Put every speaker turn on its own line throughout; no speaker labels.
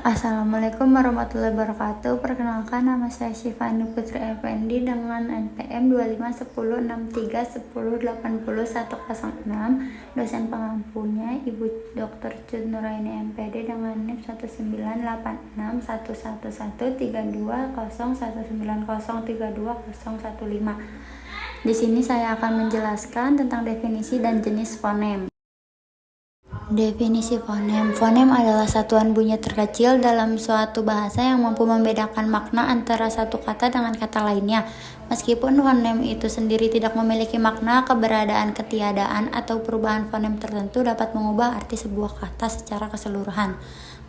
Assalamualaikum warahmatullahi wabarakatuh. Perkenalkan, nama saya Syifani Putri Effendi dengan NPM 25106310800106. Dosen pengampunya Ibu Dr. Cut Nuraini MPD dengan NIP 1986111320190320115. Di sini saya akan menjelaskan tentang definisi dan jenis fonem. Definisi fonem. Fonem adalah satuan bunyi terkecil dalam suatu bahasa yang mampu membedakan makna antara satu kata dengan kata lainnya. Meskipun fonem itu sendiri tidak memiliki makna, keberadaan, ketiadaan, atau perubahan fonem tertentu dapat mengubah arti sebuah kata secara keseluruhan.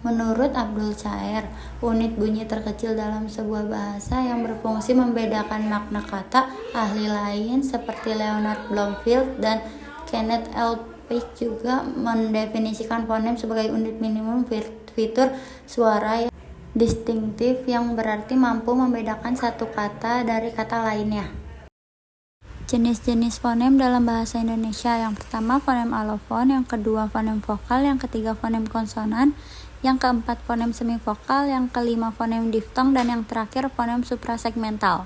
Menurut Abdul Shaer, unit bunyi terkecil dalam sebuah bahasa yang berfungsi membedakan makna kata. Ahli lain seperti Leonard Bloomfield dan Kenneth L. Peck juga mendefinisikan fonem sebagai unit minimum fitur suara yang distintif yang berarti mampu membedakan satu kata dari kata lainnya. Jenis-jenis fonem dalam bahasa Indonesia. Yang pertama fonem alofon, yang kedua fonem vokal, yang ketiga fonem konsonan, yang keempat fonem semivokal, yang kelima fonem diftong, dan yang terakhir fonem suprasegmental.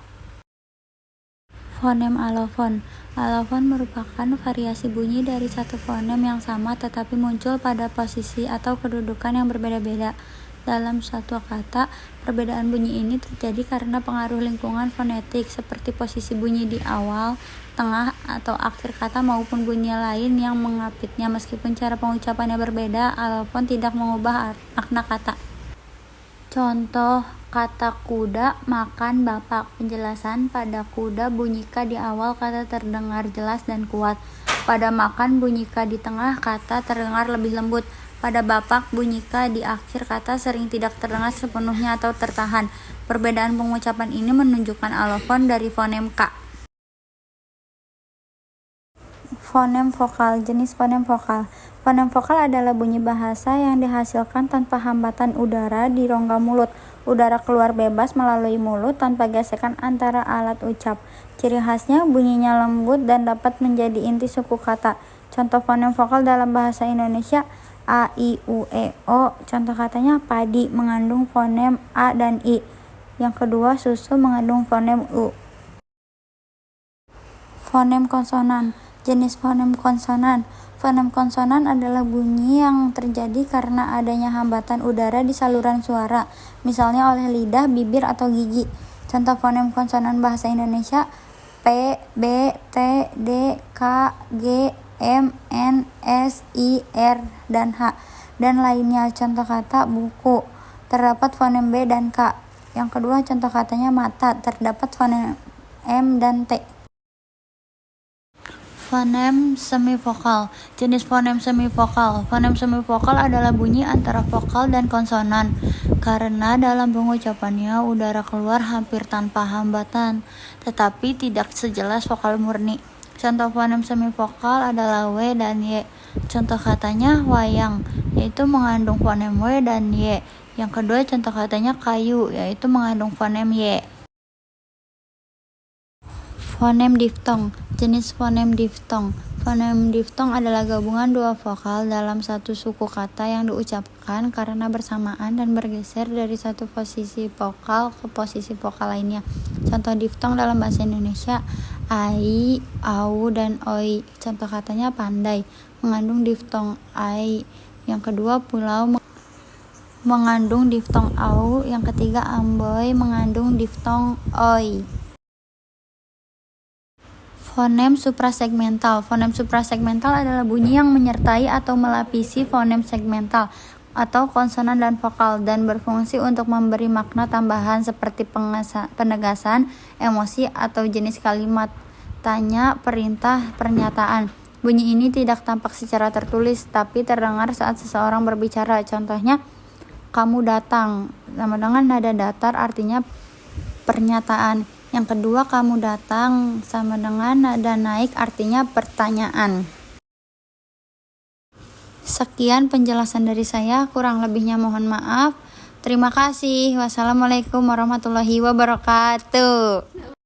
Fonem alofon. Alofon merupakan variasi bunyi dari satu fonem yang sama tetapi muncul pada posisi atau kedudukan yang berbeda-beda. Dalam suatu kata, perbedaan bunyi ini terjadi karena pengaruh lingkungan fonetik seperti posisi bunyi di awal, tengah, atau akhir kata maupun bunyi lain yang mengapitnya. Meskipun cara pengucapannya berbeda, alofon tidak mengubah makna kata. Contoh kata kuda, makan, bapak. Penjelasan: pada kuda bunyi K di awal kata terdengar jelas dan kuat. Pada makan bunyi K di tengah kata terdengar lebih lembut. Pada bapak bunyi K di akhir kata sering tidak terdengar sepenuhnya atau tertahan. Perbedaan pengucapan ini menunjukkan alofon dari fonem K. Fonem vokal. Jenis fonem vokal. Fonem vokal adalah bunyi bahasa yang dihasilkan tanpa hambatan udara di rongga mulut. Udara keluar bebas melalui mulut tanpa gesekan antara alat ucap. Ciri khasnya bunyinya lembut dan dapat menjadi inti suku kata. Contoh fonem vokal dalam bahasa Indonesia: a, i, u, e, o. Contoh katanya: padi mengandung fonem a dan i. Yang kedua, susu mengandung fonem u. Fonem konsonan. Jenis fonem konsonan. Fonem konsonan adalah bunyi yang terjadi karena adanya hambatan udara di saluran suara, misalnya oleh lidah, bibir, atau gigi. Contoh fonem konsonan bahasa Indonesia: P, B, T, D, K, G, M, N, S, I, R, dan H, dan lainnya. Contoh kata buku, terdapat fonem B dan K. Yang kedua, contoh katanya mata, terdapat fonem M dan T. Fonem semivokal. Jenis fonem semivokal. Fonem semivokal adalah bunyi antara vokal dan konsonan karena dalam pengucapannya udara keluar hampir tanpa hambatan, tetapi tidak sejelas vokal murni. Contoh fonem semivokal adalah W dan Y. Contoh katanya wayang, yaitu mengandung fonem W dan Y. Yang kedua, contoh katanya kayu, yaitu mengandung fonem Y. Fonem diftong. Jenis fonem diftong. Fonem diftong adalah gabungan dua vokal dalam satu suku kata yang diucapkan karena bersamaan dan bergeser dari satu posisi vokal ke posisi vokal lainnya. Contoh diftong dalam bahasa Indonesia: ai, au, dan oi. Contoh katanya pandai, mengandung diftong ai. Yang kedua, pulau mengandung diftong au. Yang ketiga, amboy mengandung diftong oi. Fonem suprasegmental. Fonem suprasegmental adalah bunyi yang menyertai atau melapisi fonem segmental atau konsonan dan vokal dan berfungsi untuk memberi makna tambahan seperti penegasan, emosi, atau jenis kalimat, tanya, perintah, pernyataan. Bunyi ini tidak tampak secara tertulis tapi terdengar saat seseorang berbicara. Contohnya, kamu datang, sama dengan nada datar artinya pernyataan. Yang kedua, kamu datang, sama dengan nada naik artinya pertanyaan. Sekian penjelasan dari saya, kurang lebihnya mohon maaf. Terima kasih. Wassalamualaikum warahmatullahi wabarakatuh.